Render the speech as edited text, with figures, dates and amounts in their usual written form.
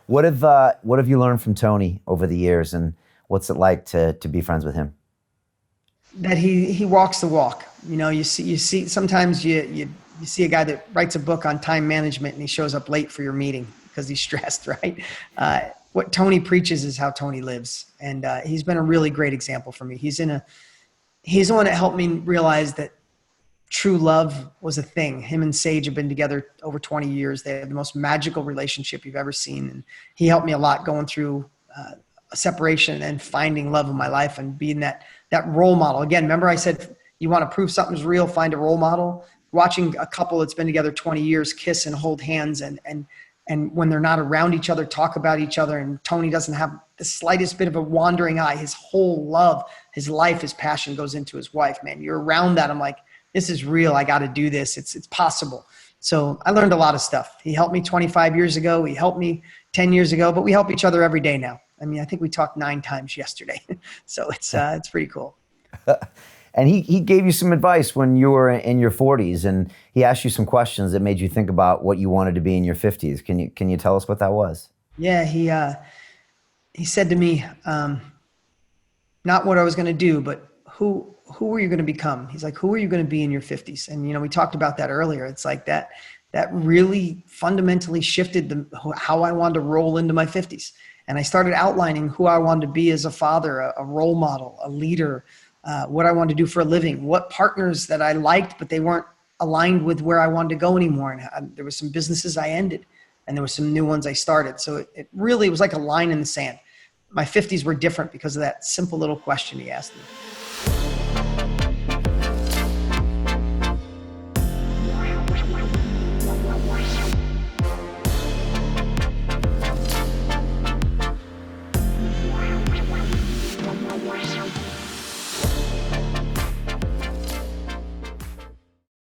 What have you learned from Tony over the years, and what's it like to be friends with him? That he walks the walk. You see sometimes you see a guy that writes a book on time management and he shows up late for your meeting because he's stressed, right? What Tony preaches is how Tony lives, and he's been a really great example for me. He's the one that helped me realize that true love was a thing. Him and Sage have been together over 20 years. They have the most magical relationship you've ever seen, and he helped me a lot going through a separation and finding love in my life and being that role model. Again, remember I said you want to prove something's real, find a role model. Watching a couple that's been together 20 years kiss and hold hands, and when they're not around each other, talk about each other, and Tony doesn't have the slightest bit of a wandering eye. His whole love, his life, his passion goes into his wife. Man, you're around that. I'm like, this is real. I got to do this. It's possible. So I learned a lot of stuff. He helped me 25 years ago. He helped me 10 years ago, but we help each other every day now. I mean, I think we talked 9 times yesterday. So it's pretty cool. And he gave you some advice when you were in your 40s, and he asked you some questions that made you think about what you wanted to be in your 50s. Can you tell us what that was? Yeah, he said to me, not what I was going to do, but who are you going to become? He's like, who are you going to be in your 50s? And we talked about that earlier. It's like that really fundamentally shifted how I wanted to roll into my 50s. And I started outlining who I wanted to be as a father, a role model, a leader, what I wanted to do for a living, what partners that I liked, but they weren't aligned with where I wanted to go anymore. And there was some businesses I ended, and there were some new ones I started. So it really was like a line in the sand. My 50s were different because of that simple little question he asked me.